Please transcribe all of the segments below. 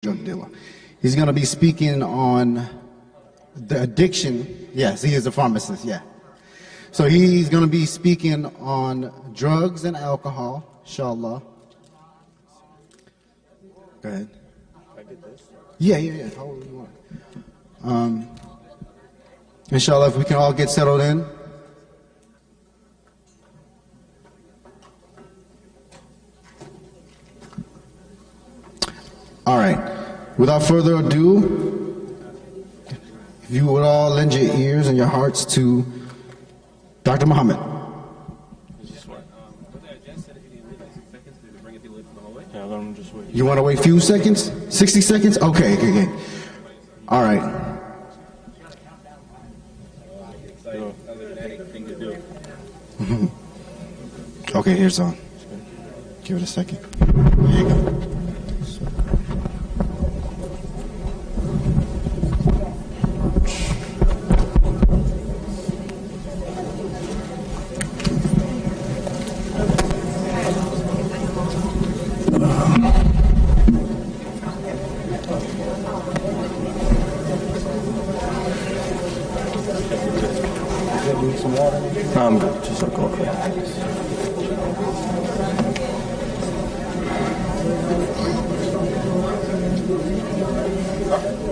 drug dealer. He's going to be speaking on the addiction. Yes, he is a pharmacist, yeah. So he's going to be speaking on drugs and alcohol, inshallah. Go ahead. I get this? Yeah. How old do you want? Inshallah, if we can all get settled in. All right. Without further ado, if you would all lend your ears and your hearts to Dr. Mohammad. Yeah, let him just wait. You want to wait a few seconds? 60 seconds? Okay. All right. Okay, here's on. Give it a second. There you go. I'm good. Just like okay.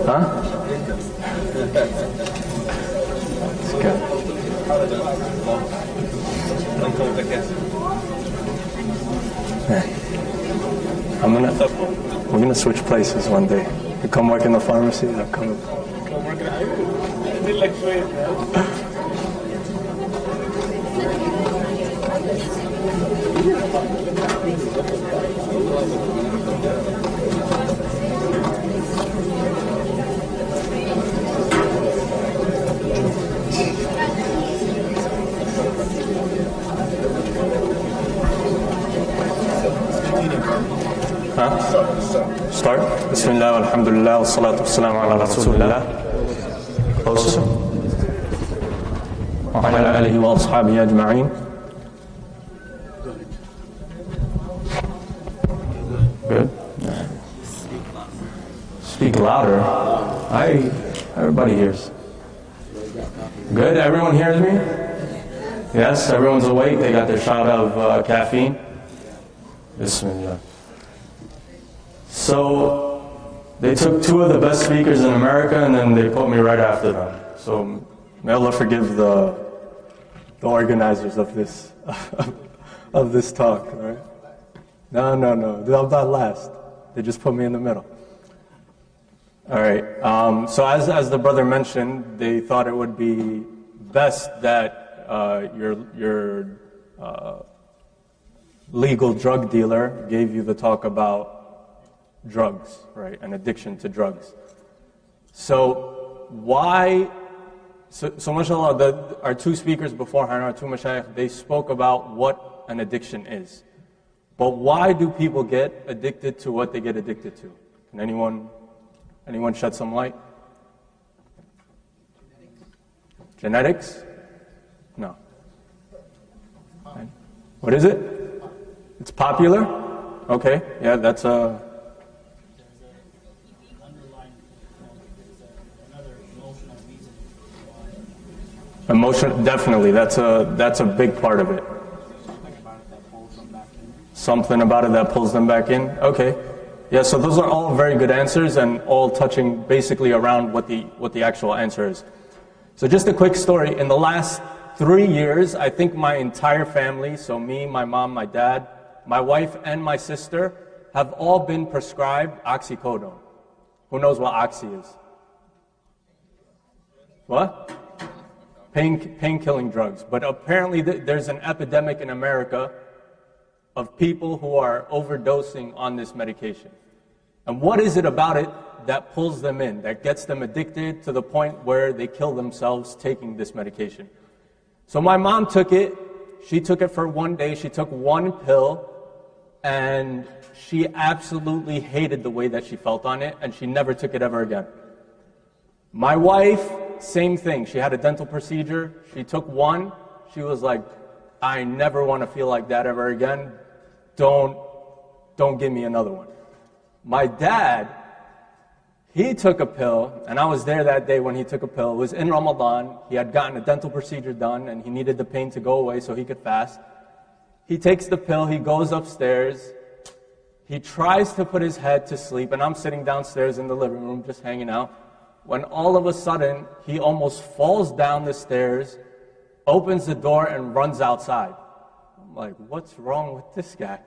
Huh? It's good. Hey. We're gonna switch places one day. You come work in the pharmacy, I'll come. Start. Bismillah, alhamdulillah, wassalatu wassalamu ala rasulillah. Closer. Wa ala alihi wa ashabihi ajma'in. Good. Speak louder. Everybody hears. Good. Everyone hears me? Yes. Everyone's awake. They got their shot of caffeine. Bismillah. So they took two of the best speakers in America and then they put me right after them. So may Allah forgive the organizers of this of this talk. Right? No. I'm not last. They just put me in the middle. All right. So as the brother mentioned, they thought it would be best that your legal drug dealer gave you the talk about drugs, right, and addiction to drugs. So why? So mashallah, our two speakers beforehand, our two mashayikh, they spoke about what an addiction is. But why do people get addicted to what they get addicted to? Can anyone shed some light? Genetics? No. What is it? It's popular? Okay, yeah, that's a... Emotion, definitely, that's a big part of it. Something about it that pulls them back in? Okay. Yeah, so those are all very good answers and all touching basically around what the actual answer is. So just a quick story. In the last 3 years, I think my entire family, so me, my mom, my dad, my wife, and my sister, have all been prescribed oxycodone. Who knows what oxy is? What? Pain-killing drugs. But apparently there's an epidemic in America of people who are overdosing on this medication. And what is it about it that pulls them in, that gets them addicted to the point where they kill themselves taking this medication? So my mom took it. She took it for one day. She took one pill, and she absolutely hated the way that she felt on it, and she never took it ever again. My wife, same thing. She had a dental procedure. She took one. She was like, I never want to feel like that ever again. Don't give me another one. My dad, He took a pill, and I was there that day when he took a pill. It was in Ramadan. He had gotten a dental procedure done, and he needed the pain to go away so he could fast. He takes the pill, he goes upstairs, he tries to put his head to sleep, and I'm sitting downstairs in the living room just hanging out, when all of a sudden, he almost falls down the stairs, opens the door, and runs outside. I'm like, what's wrong with this guy?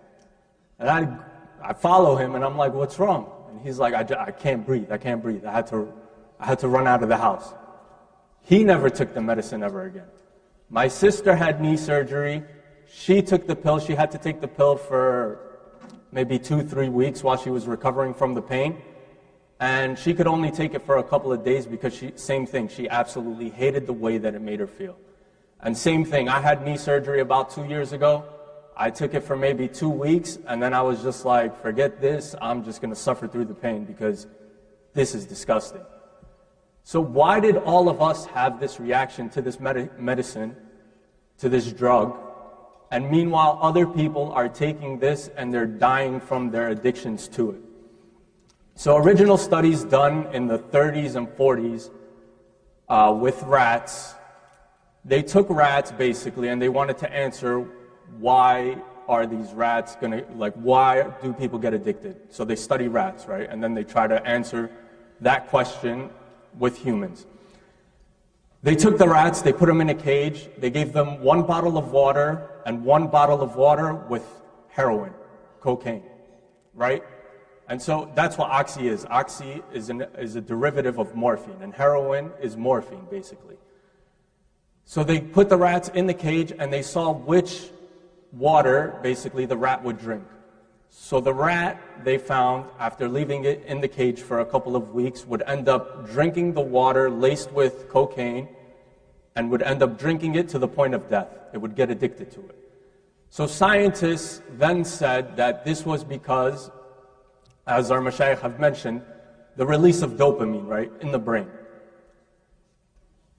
And I follow him, and I'm like, what's wrong? And he's like, I can't breathe, I can't breathe. I had to run out of the house. He never took the medicine ever again. My sister had knee surgery. She took the pill. She had to take the pill for maybe 2-3 weeks while she was recovering from the pain. And she could only take it for a couple of days because same thing, she absolutely hated the way that it made her feel. And same thing, I had knee surgery about 2 years ago. I took it for maybe 2 weeks, and then I was just like, forget this, I'm just going to suffer through the pain because this is disgusting. So why did all of us have this reaction to this medicine, to this drug, and meanwhile other people are taking this and they're dying from their addictions to it? So original studies done in the 30s and 40s with rats, they took rats basically and they wanted to answer why are these rats why do people get addicted? So they study rats, right? And then they try to answer that question with humans. They took the rats, they put them in a cage, they gave them 1 bottle of water and 1 bottle of water with heroin, cocaine, right? And so that's what oxy is. Oxy is a derivative of morphine, and heroin is morphine, basically. So they put the rats in the cage and they saw which water, basically, the rat would drink. So the rat, they found, after leaving it in the cage for a couple of weeks, would end up drinking the water laced with cocaine and would end up drinking it to the point of death. It would get addicted to it. So scientists then said that this was because, as our mashayikh have mentioned, the release of dopamine, right, in the brain.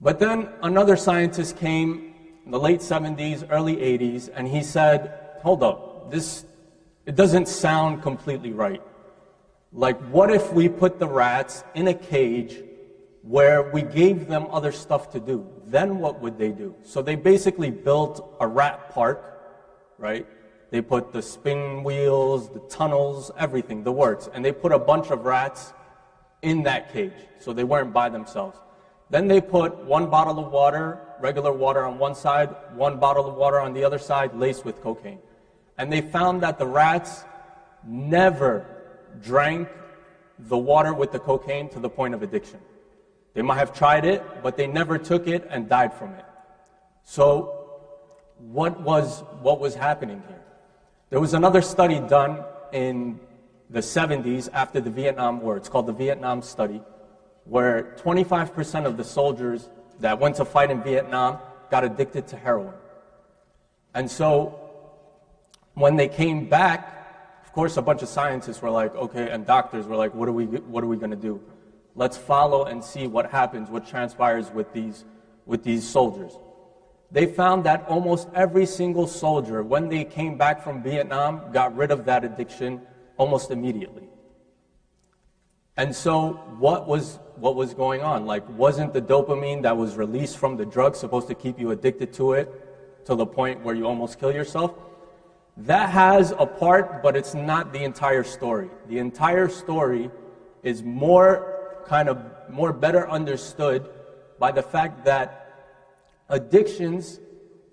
But then another scientist came in the late 70s, early 80s, and he said, hold up, it doesn't sound completely right. Like, what if we put the rats in a cage where we gave them other stuff to do? Then what would they do? So they basically built a rat park, right? They put the spin wheels, the tunnels, everything, the works, and they put a bunch of rats in that cage, so they weren't by themselves. Then they put 1 bottle of water, regular water on one side, 1 bottle of water on the other side, laced with cocaine. And they found that the rats never drank the water with the cocaine to the point of addiction. They might have tried it, but they never took it and died from it. So what was happening here? There was another study done in the 70s after the Vietnam War. It's called the Vietnam Study, where 25% of the soldiers that went to fight in Vietnam got addicted to heroin. And so when they came back, of course, a bunch of scientists were like, okay, and doctors were like, what are we going to do? Let's follow and see what happens, what transpires with these soldiers. They found that almost every single soldier, when they came back from Vietnam, got rid of that addiction almost immediately. And so what was going on? Like, wasn't the dopamine that was released from the drug supposed to keep you addicted to it to the point where you almost kill yourself? That has a part, but it's not the entire story. The entire story is more better understood by the fact that addictions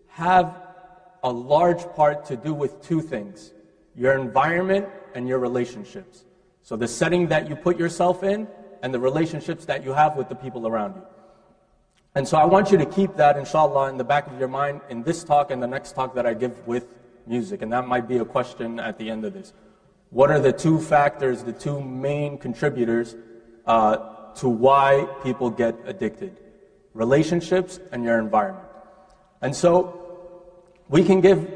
have a large part to do with 2 things: your environment and your relationships. So the setting that you put yourself in and the relationships that you have with the people around you. And so I want you to keep that, inshallah, in the back of your mind in this talk and the next talk that I give with music. And that might be a question at the end of this. What are the 2 factors, the 2 main contributors to why people get addicted? Relationships and your environment. And so we can give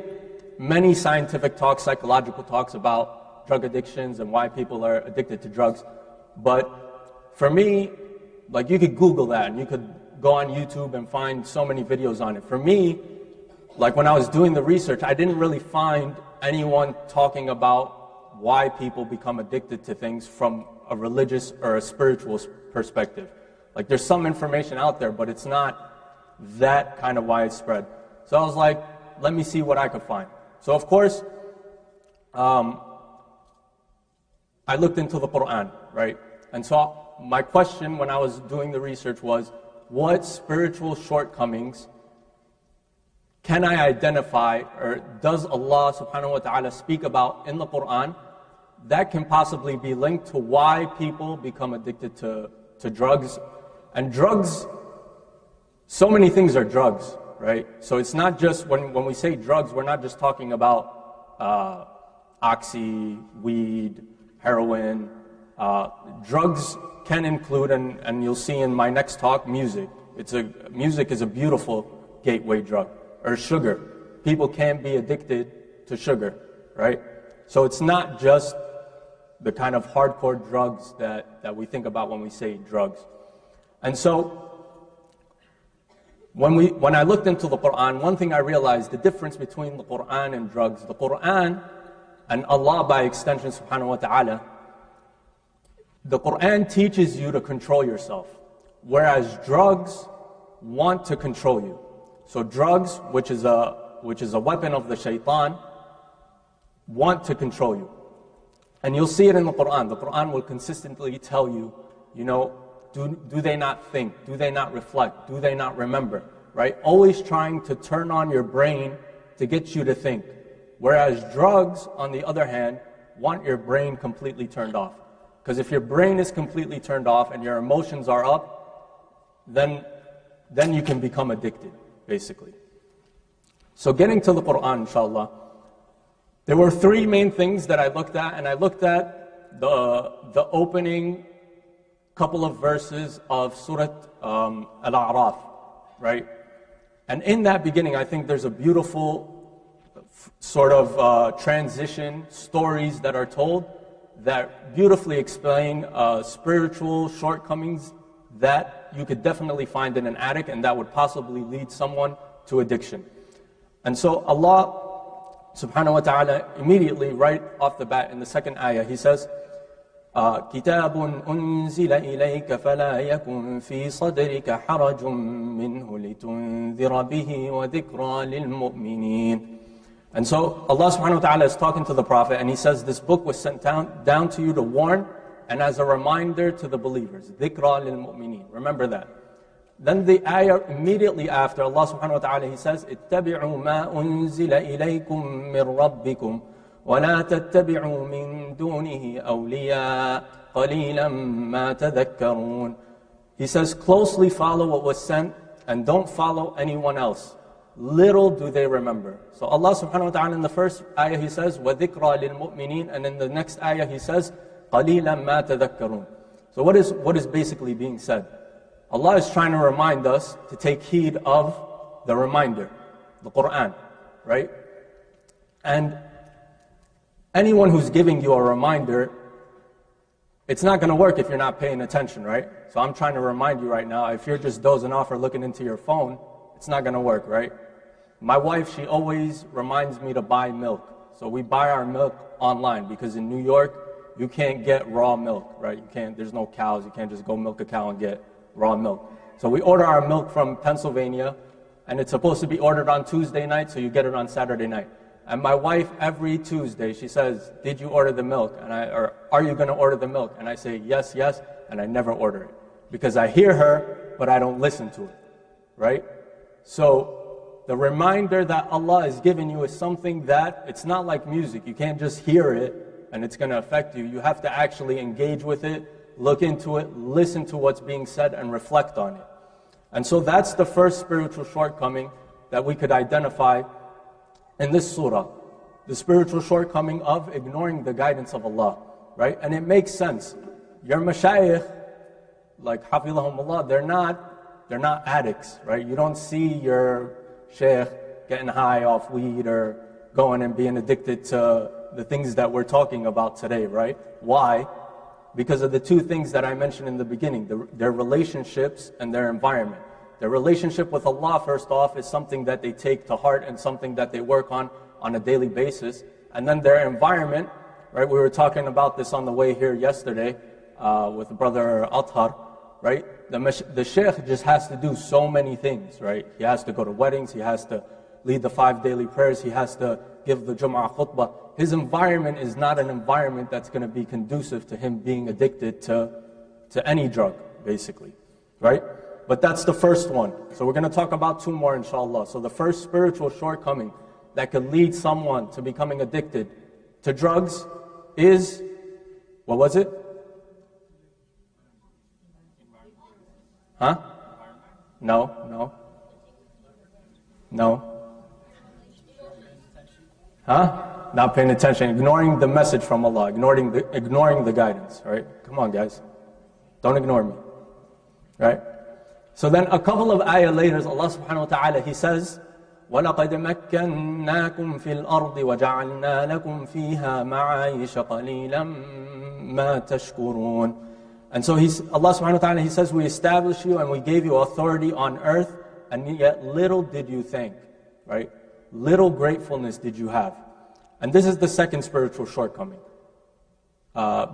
many scientific talks, psychological talks about drug addictions and why people are addicted to drugs. But for me, like, you could Google that and you could go on YouTube and find so many videos on it. For me, like, when I was doing the research, I didn't really find anyone talking about why people become addicted to things from a religious or a spiritual perspective. Like there's some information out there, but it's not that kind of widespread. So I was like, let me see what I could find. So of course, I looked into the Quran, right? And so my question when I was doing the research was, what spiritual shortcomings can I identify, or does Allah subhanahu wa ta'ala speak about in the Quran that can possibly be linked to why people become addicted to drugs? And drugs, so many things are drugs, right? So it's not just, when we say drugs, we're not just talking about oxy, weed, heroin. Drugs can include, and you'll see in my next talk, music. Music is a beautiful gateway drug. Or sugar. People can be addicted to sugar, right? So it's not just the kind of hardcore drugs that we think about when we say drugs. And so when I looked into the Quran, one thing I realized, the difference between the Quran and drugs. The Quran and Allah by extension subhanahu wa ta'ala, the Quran teaches you to control yourself, whereas drugs want to control you. So drugs, which is a weapon of the shaitan, want to control you. And you'll see it in the Quran. The Quran will consistently tell you, do they not think? Do they not reflect? Do they not remember? Right? Always trying to turn on your brain to get you to think. Whereas drugs, on the other hand, want your brain completely turned off. Because if your brain is completely turned off and your emotions are up, then you can become addicted, basically. So getting to the Quran, inshallah, there were three main things that I looked at, and I looked at the opening couple of verses of Surah Al-A'raf, right? And in that beginning, I think there's a beautiful sort of transition, stories that are told that beautifully explain spiritual shortcomings that you could definitely find in an addict, and that would possibly lead someone to addiction. And so Allah subhanahu wa ta'ala immediately, right off the bat in the second ayah, He says, كِتَابٌ أُنزِلَ إِلَيْكَ فَلَا يَكُنْ فِي صَدْرِكَ حَرَجٌ مِّنْهُ لِتُنذِرَ بِهِ وَذِكْرَى لِلْمُؤْمِنِينَ. And so Allah subhanahu wa ta'ala is talking to the Prophet, and He says, this book was sent down to you to warn and as a reminder to the believers. ذِكْرَى لِلْمُؤْمِنِينَ. Remember that. Then the ayah immediately after, Allah subhanahu wa ta'ala, He says, اتَّبِعُوا مَا أُنزِلَ إِلَيْكُم مِّن رَبِّكُمْ وَلَا تَتَّبِعُوا مِن دُونِهِ أَوْلِيَاءَ قَلِيلًا مَا تَذَكَّرُونَ. He says, closely follow what was sent and don't follow anyone else. Little do they remember. So Allah subhanahu wa ta'ala in the first ayah He says, وَذِكْرَى لِلْمُؤْمِنِينَ, and in the next ayah He says, قَلِيلًا مَا تَذَكَّرُونَ. So what is basically being said? Allah is trying to remind us to take heed of the reminder, the Quran, right? And anyone who's giving you a reminder, it's not going to work if you're not paying attention, right? So I'm trying to remind you right now, if you're just dozing off or looking into your phone, it's not going to work, right? My wife, she always reminds me to buy milk. So we buy our milk online because in New York, you can't get raw milk, right? There's no cows. You can't just go milk a cow and get raw milk. So we order our milk from Pennsylvania, and it's supposed to be ordered on Tuesday night, so you get it on Saturday night. And my wife, every Tuesday, she says, did you order the milk? Or are you going to order the milk? And I say, yes, yes, and I never order it. Because I hear her, but I don't listen to it, right? So the reminder that Allah is giving you is something that, it's not like music. You can't just hear it, and it's going to affect you. You have to actually engage with it, look into it, listen to what's being said, and reflect on it. And so that's the first spiritual shortcoming that we could identify in this surah. The spiritual shortcoming of ignoring the guidance of Allah, right? And it makes sense. Your mashayikh, like hafidhahumullah, they're not addicts, right? You don't see your shaykh getting high off weed or going and being addicted to the things that we're talking about today, right? Why? Because of the two things that I mentioned in the beginning, their relationships and their environment. Their relationship with Allah, first off, is something that they take to heart and something that they work on a daily basis. And then their environment, right? We were talking about this on the way here yesterday. with Brother Athar, right? The sheikh just has to do so many things, right? He has to go to weddings, he has to lead the 5 daily prayers, he has to give the Jum'ah khutbah. His environment is not an environment that's going to be conducive to him being addicted to any drug, basically, right? But that's the first one. So we're going to talk about 2 more, inshallah. So the first spiritual shortcoming that could lead someone to becoming addicted to drugs is, what was it? Huh? No. Huh? Not paying attention, ignoring the message from Allah, ignoring the guidance, right? Come on, guys. Don't ignore me, right? So then a couple of ayah later, Allah subhanahu wa ta'ala, He says, وَلَقَدْ مَكَّنَّاكُمْ فِي الْأَرْضِ وَجَعَلْنَا لَكُمْ فِيهَا مَعَايِشَ قَلِيلًا مَا تَشْكُرُونَ. And so Allah subhanahu wa ta'ala, He says, we established you and we gave you authority on earth, and yet little did you thank, right? Little gratefulness did you have. And this is the second spiritual shortcoming,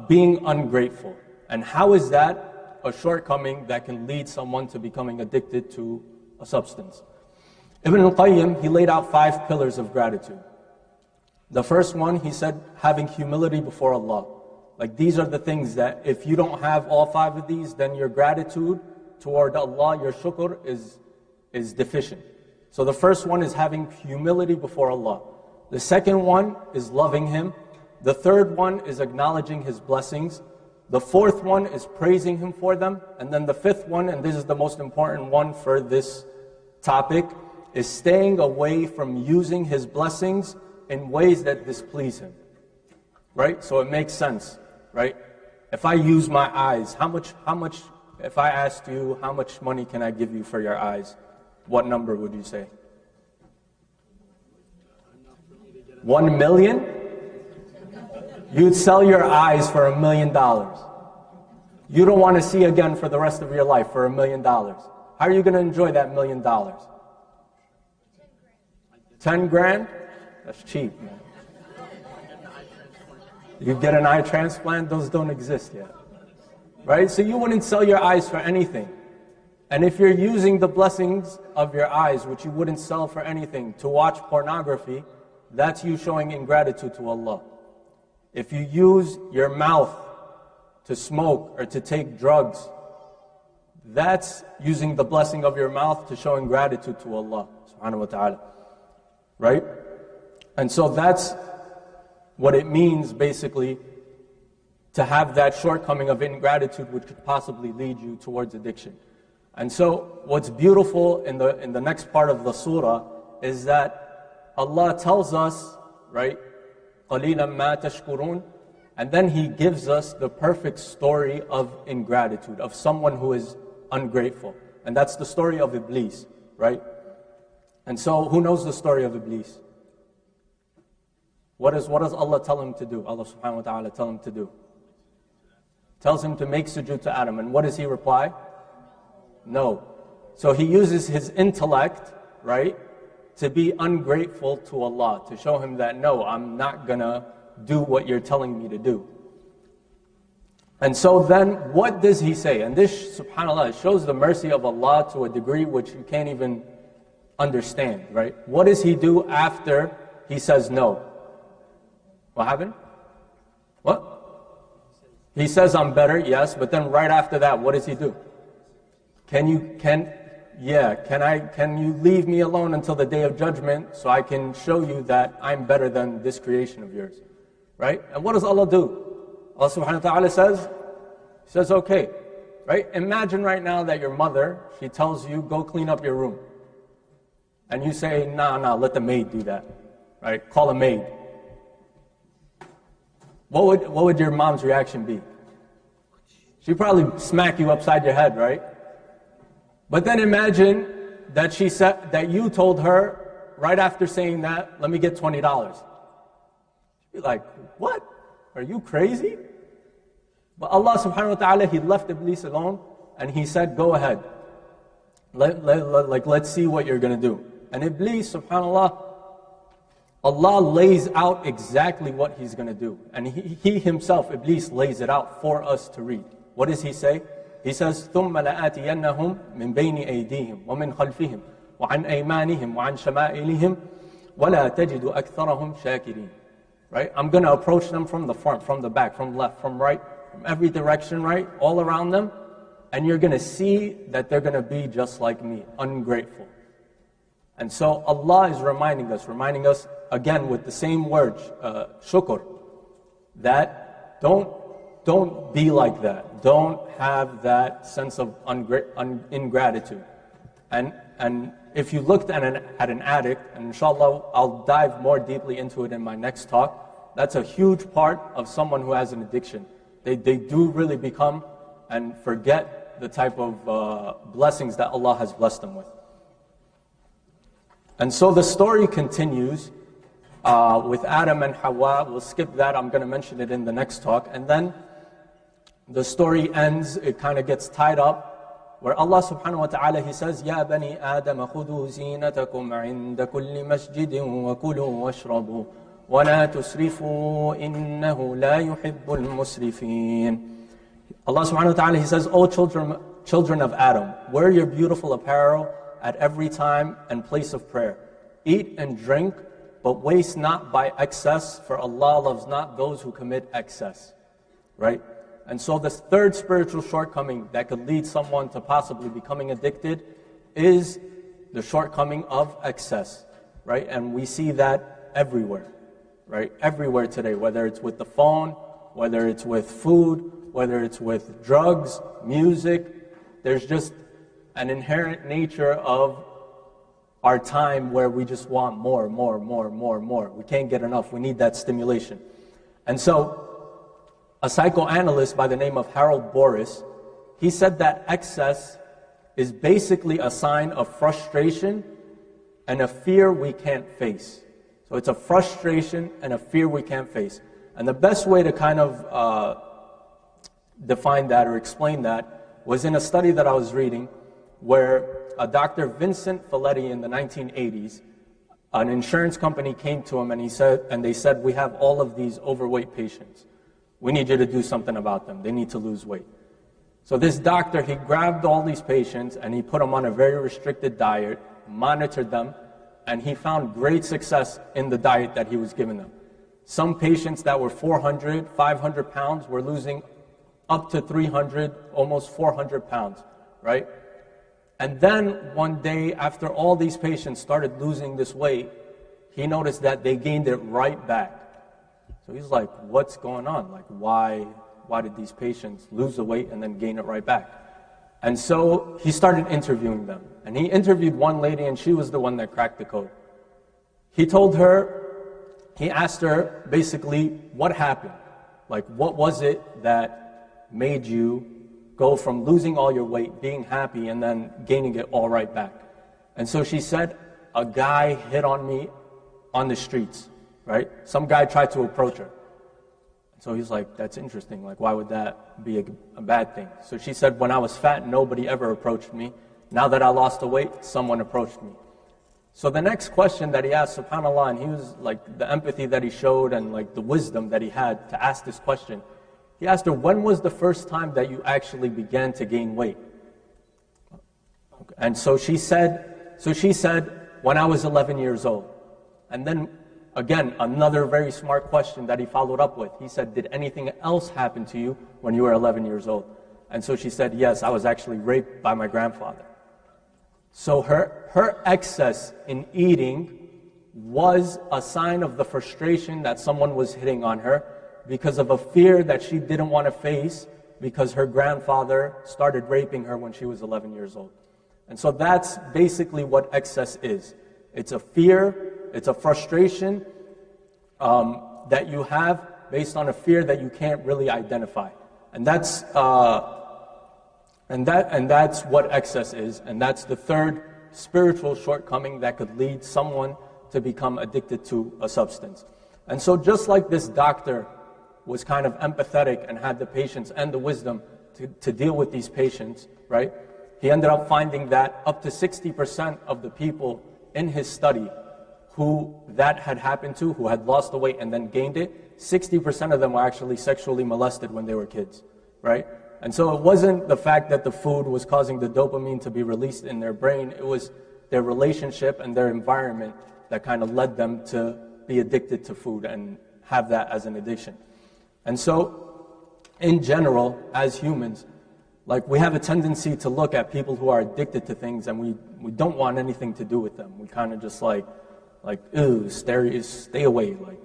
being ungrateful. And how is that a shortcoming that can lead someone to becoming addicted to a substance? Ibn al-Qayyim, he laid out 5 pillars of gratitude. The first one, he said, having humility before Allah. Like, these are the things that if you don't have all 5 of these, then your gratitude toward Allah, your shukr, is deficient. So the first one is having humility before Allah. The second one is loving Him. The third one is acknowledging His blessings. The fourth one is praising Him for them. And then the fifth one, and this is the most important one for this topic, is staying away from using His blessings in ways that displease Him. Right? So it makes sense, right? If I use my eyes, how much, if I asked you, how much money can I give you for your eyes? What number would you say? 1 million? You'd sell your eyes for $1 million. You don't want to see again for the rest of your life for $1 million. How are you going to enjoy that $1 million? 10 grand? That's cheap, man. You get an eye transplant? Those don't exist yet. Right? So you wouldn't sell your eyes for anything. And if you're using the blessings of your eyes, which you wouldn't sell for anything, to watch pornography, that's you showing ingratitude to Allah. If you use your mouth to smoke or to take drugs, that's using the blessing of your mouth to show ingratitude to Allah subhanahu wa ta'ala. Right? And so that's what it means basically to have that shortcoming of ingratitude which could possibly lead you towards addiction. And so what's beautiful in the next part of the surah is that Allah tells us, right, قَلِيلًا مَا تَشْكُرُونَ, and then He gives us the perfect story of ingratitude, of someone who is ungrateful. And that's the story of Iblis, right? And so who knows the story of Iblis? What does Allah tell him to do? Allah subhanahu wa ta'ala tell him to do? Tells him to make sujood to Adam. And what does he reply? No. So he uses his intellect, right, to be ungrateful to Allah, to show Him that, no, I'm not going to do what you're telling me to do. And so then, what does he say? And this, subhanAllah, shows the mercy of Allah to a degree which you can't even understand, right? What does he do after he says no? What happened? What? He says, I'm better, yes, but then right after that, what does he do? Can you leave me alone until the day of judgment so I can show you that I'm better than this creation of yours? Right? And what does Allah do? Allah subhanahu wa ta'ala says, okay. Right? Imagine right now that your mother, she tells you, go clean up your room. And you say, nah, let the maid do that. Right? Call a maid. What would your mom's reaction be? She'd probably smack you upside your head, right? But then imagine that she said that you told her right after saying that, let me get $20. She'd be like, what? Are you crazy? But Allah subhanahu wa ta'ala, He left Iblis alone and He said, go ahead. Let's see what you're going to do. And Iblis, subhanAllah, Allah lays out exactly what He's going to do. And he himself, Iblis, lays it out for us to read. What does he say? He says, ثُمَّ لَآتِيَنَّهُمْ مِنْ بَيْنِ أَيْدِيهِمْ وَمِنْ خَلْفِهِمْ وَعَنْ أَيْمَانِهِمْ وَعَنْ شَمَائِلِهِمْ وَلَا تَجِدُ أَكْثَرَهُمْ شَاكِرِينَ. Right? I'm going to approach them from the front, from the back, from left, from right, from every direction, right? All around them. And you're going to see that they're going to be just like me, ungrateful. And so Allah is reminding us again with the same word, shukr, that don't be like that. Don't have that sense of ingratitude. And if you looked at an addict, and inshallah I'll dive more deeply into it in my next talk, that's a huge part of someone who has an addiction. They do really become and forget the type of blessings that Allah has blessed them with. And so the story continues with Adam and Hawa. We'll skip that. I'm going to mention it in the next talk. And then the story ends. It kind of gets tied up where Allah subhanahu wa ta'ala, He says, يَا بَنِي آدَمَ خُذُوا زِينَتَكُمْ عِنْدَ كُلِّ مَسْجِدٍ وَكُلُوا وَاشْرَبُوا وَلَا تُسْرِفُوا إِنَّهُ لَا يُحِبُّ الْمُسْرِفِينَ. Allah subhanahu wa ta'ala, He says, O children of Adam, wear your beautiful apparel at every time and place of prayer. Eat and drink, but waste not by excess, for Allah loves not those who commit excess. Right? And so the third spiritual shortcoming that could lead someone to possibly becoming addicted is the shortcoming of excess. Right? And we see that everywhere. Right? Everywhere today, whether it's with the phone, whether it's with food, whether it's with drugs, music, there's just an inherent nature of our time where we just want more. We can't get enough. We need that stimulation. And so, a psychoanalyst by the name of Harold Boris, he said that excess is basically a sign of frustration and a fear we can't face. So it's a frustration and a fear we can't face. And the best way to kind of define that or explain that was in a study that I was reading, where a Dr. Vincent Folletti in the 1980s, an insurance company came to him and they said, we have all of these overweight patients. We need you to do something about them. They need to lose weight. So this doctor, he grabbed all these patients and he put them on a very restricted diet, monitored them, and he found great success in the diet that he was giving them. Some patients that were 400, 500 pounds were losing up to 300, almost 400 pounds, right? And then one day, after all these patients started losing this weight, he noticed that they gained it right back. So he's like, what's going on? Like, why did these patients lose the weight and then gain it right back? And so he started interviewing them. And he interviewed one lady, and she was the one that cracked the code. He asked her basically, what happened? Like, what was it that made you go from losing all your weight, being happy, and then gaining it all right back? And so she said, a guy hit on me on the streets, right? Some guy tried to approach her. So he's like, that's interesting. Like, why would that be a bad thing? So she said, when I was fat, nobody ever approached me. Now that I lost the weight, someone approached me. So the next question that he asked, subhanAllah, and he was like, the empathy that he showed and like the wisdom that he had to ask this question, he asked her, when was the first time that you actually began to gain weight? And so she said, when I was 11 years old. And then, again, another very smart question that he followed up with. He said, did anything else happen to you when you were 11 years old? And so she said, yes, I was actually raped by my grandfather. So her excess in eating was a sign of the frustration that someone was hitting on her, because of a fear that she didn't want to face because her grandfather started raping her when she was 11 years old. And so that's basically what excess is. It's a fear, it's a frustration that you have based on a fear that you can't really identify. And that's what excess is, and that's the third spiritual shortcoming that could lead someone to become addicted to a substance. And so just like this doctor was kind of empathetic and had the patience and the wisdom to deal with these patients, right? He ended up finding that up to 60% of the people in his study who that had happened to, who had lost the weight and then gained it, 60% of them were actually sexually molested when they were kids, right? And so it wasn't the fact that the food was causing the dopamine to be released in their brain, it was their relationship and their environment that kind of led them to be addicted to food and have that as an addiction. And so, in general, as humans, like we have a tendency to look at people who are addicted to things and we don't want anything to do with them. We kind of just like, ew, stay away, like,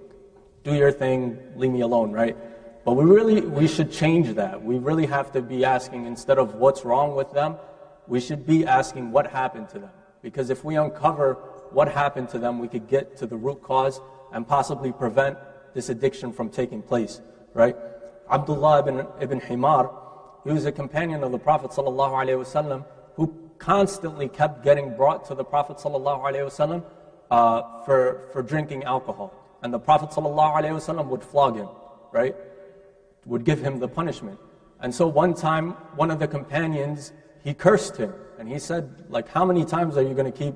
do your thing, leave me alone, right? But we should change that. We really have to be asking, instead of what's wrong with them, we should be asking what happened to them. Because if we uncover what happened to them, we could get to the root cause and possibly prevent this addiction from taking place, right? Abdullah ibn Himar, he was a companion of the Prophet ﷺ who constantly kept getting brought to the Prophet ﷺ for drinking alcohol. And the Prophet ﷺ would flog him, right? Would give him the punishment. And so one time, one of the companions, he cursed him. And he said, like, how many times are you going to keep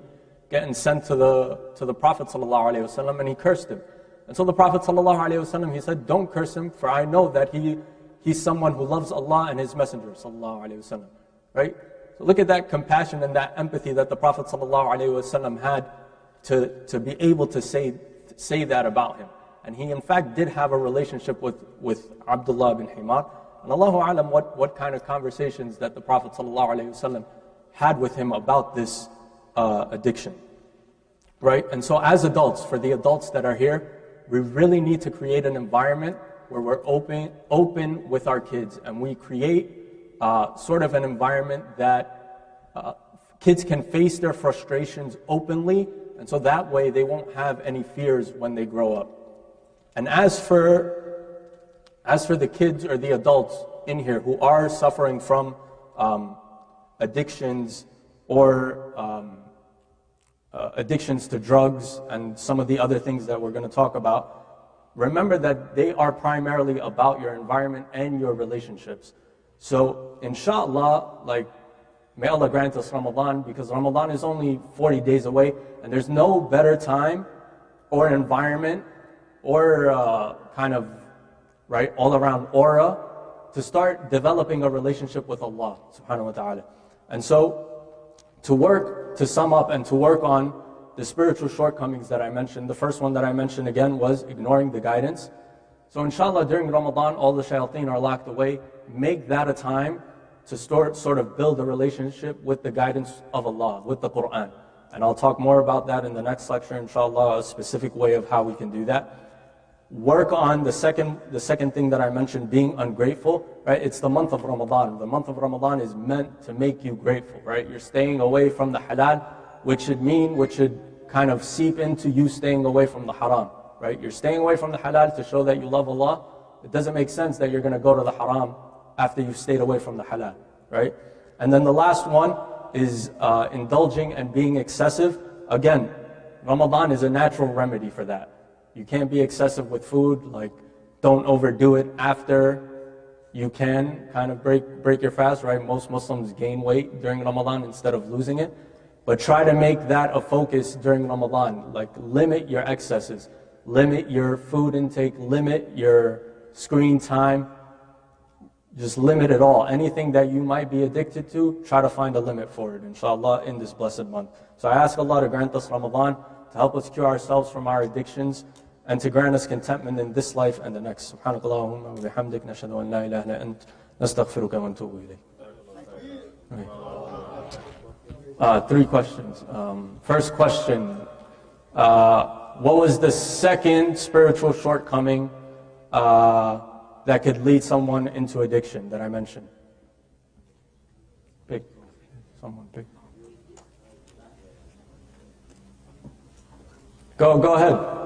getting sent to the Prophet ﷺ? And he cursed him. And so the Prophet ﷺ, he said, don't curse him, for I know that he's someone who loves Allah and His Messenger ﷺ. Right? So look at that compassion and that empathy that the Prophet ﷺ had to be able to say that about him. And he in fact did have a relationship with Abdullah bin Himar. And Allahu A'lam what kind of conversations that the Prophet ﷺ had with him about this addiction. Right? And so as adults, for the adults that are here, we really need to create an environment where we're open with our kids, and we create sort of an environment that kids can face their frustrations openly, and so that way they won't have any fears when they grow up. And as for the kids or the adults in here who are suffering from addictions or addictions to drugs and some of the other things that we're going to talk about, remember that they are primarily about your environment and your relationships. So inshallah, like, may Allah grant us Ramadan, because Ramadan is only 40 days away, and there's no better time or environment or kind of, right, all around aura to start developing a relationship with Allah subhanahu wa ta'ala. And so to sum up and to work on the spiritual shortcomings that I mentioned, the first one that I mentioned again was ignoring the guidance. So inshallah, during Ramadan, all the shayateen are locked away. Make that a time to sort of build a relationship with the guidance of Allah, with the Quran. And I'll talk more about that in the next lecture, inshallah, a specific way of how we can do that. Work on the second thing that I mentioned, being ungrateful, right? It's the month of Ramadan. The month of Ramadan is meant to make you grateful, right? You're staying away from the halal, which should kind of seep into you staying away from the haram, right? You're staying away from the halal to show that you love Allah. It doesn't make sense that you're going to go to the haram after you've stayed away from the halal, right? And then the last one is indulging and being excessive. Again, Ramadan is a natural remedy for that. You can't be excessive with food, like don't overdo it after you can kind of break your fast, right? Most Muslims gain weight during Ramadan instead of losing it. But try to make that a focus during Ramadan. Like limit your excesses, limit your food intake, limit your screen time. Just limit it all. Anything that you might be addicted to, try to find a limit for it, inshallah, in this blessed month. So I ask Allah to grant us Ramadan, to help us cure ourselves from our addictions, and to grant us contentment in this life and the next. Subhanakallahumma wa bihamdik, nashhadu an la ilaha illa ant, nastaghfiruka wa natubu ilayk. 3 questions. First question, what was the second spiritual shortcoming that could lead someone into addiction that I mentioned? Pick. Someone pick. Go ahead.